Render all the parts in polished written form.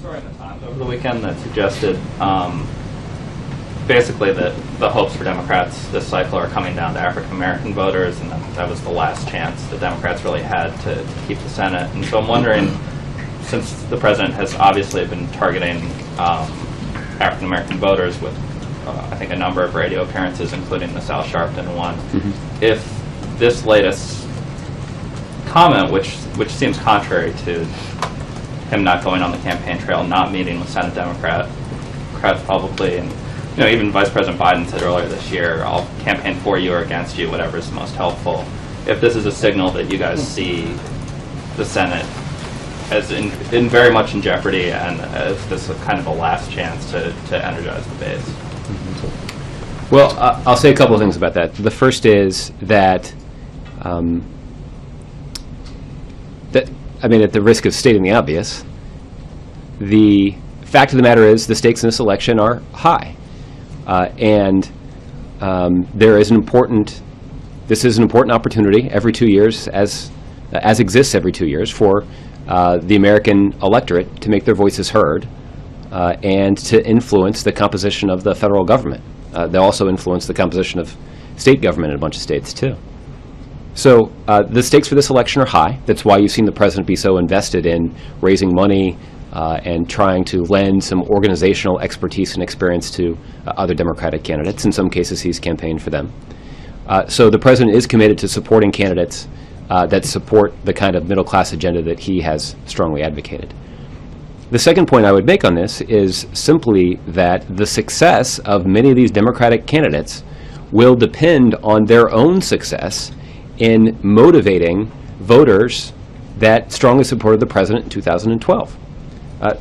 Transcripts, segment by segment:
story in the Times over the weekend that suggested basically that the hopes for Democrats this cycle are coming down to African American voters, and that was the last chance the Democrats really had to keep the Senate. And so I'm wondering, since the president has obviously been targeting African American voters with I think a number of radio appearances, including the Sal Sharpton one, if this latest comment, which seems contrary to him not going on the campaign trail, not meeting with Senate Democrats publicly, and even Vice President Biden said earlier this year, I'll campaign for you or against you, whatever is most helpful. If this is a signal that you guys see the Senate as in very much in jeopardy, and as this kind of a last chance to energize the base. Well, I'll say a couple of things about that. The first is that, at the risk of stating the obvious, the fact of the matter is the stakes in this election are high. There is this is an important opportunity every 2 years, as exists every 2 years, for the American electorate to make their voices heard and to influence the composition of the federal government. They'll also influence the composition of state government in a bunch of states, too. So the stakes for this election are high. That's why you've seen the president be so invested in raising money and trying to lend some organizational expertise and experience to other Democratic candidates. In some cases, he's campaigned for them. So the president is committed to supporting candidates that support the kind of middle-class agenda that he has strongly advocated. The second point I would make on this is simply that the success of many of these Democratic candidates will depend on their own success in motivating voters that strongly supported the president in 2012.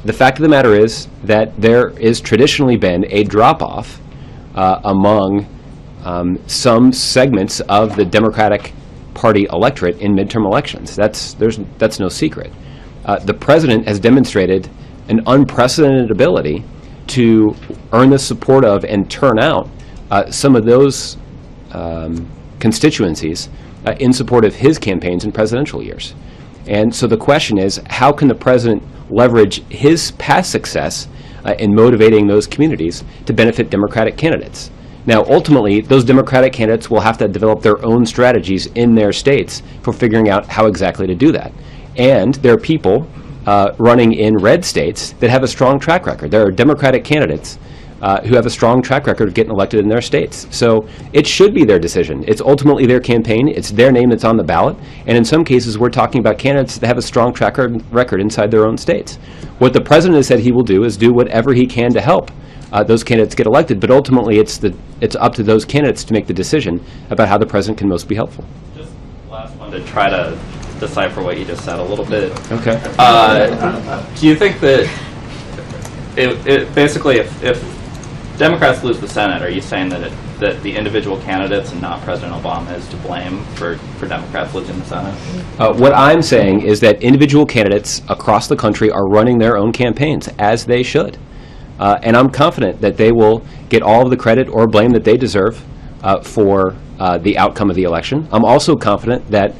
The fact of the matter is that there has traditionally been a drop-off among some segments of the Democratic Party electorate in midterm elections. That's no secret. The president has demonstrated an unprecedented ability to earn the support of and turn out some of those constituencies in support of his campaigns in presidential years. And so the question is, how can the president leverage his past success in motivating those communities to benefit Democratic candidates? Now, ultimately, those Democratic candidates will have to develop their own strategies in their states for figuring out how exactly to do that. And there are people running in red states that have a strong track record. There are Democratic candidates who have a strong track record of getting elected in their states. So it should be their decision. It's ultimately their campaign. It's their name that's on the ballot. And in some cases, we're talking about candidates that have a strong track record inside their own states. What the president has said he will do is do whatever he can to help those candidates get elected. But ultimately, it's up to those candidates to make the decision about how the president can most be helpful. Just last one to try to decipher what you just said a little bit. Okay. Do you think that basically if Democrats lose the Senate, are you saying that the individual candidates and not President Obama is to blame for Democrats losing the Senate? What I'm saying is that individual candidates across the country are running their own campaigns, as they should. And I'm confident that they will get all of the credit or blame that they deserve for the outcome of the election. I'm also confident that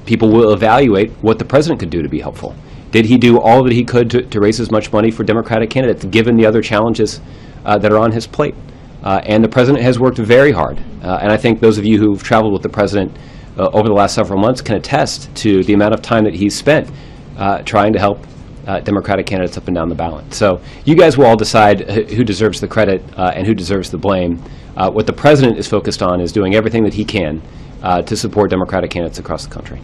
people will evaluate what the president could do to be helpful. Did he do all that he could to raise as much money for Democratic candidates, given the other challenges that are on his plate? And the president has worked very hard. And I think those of you who've traveled with the president over the last several months can attest to the amount of time that he's spent trying to help Democratic candidates up and down the ballot. So you guys will all decide who deserves the credit and who deserves the blame. What the president is focused on is doing everything that he can to support Democratic candidates across the country.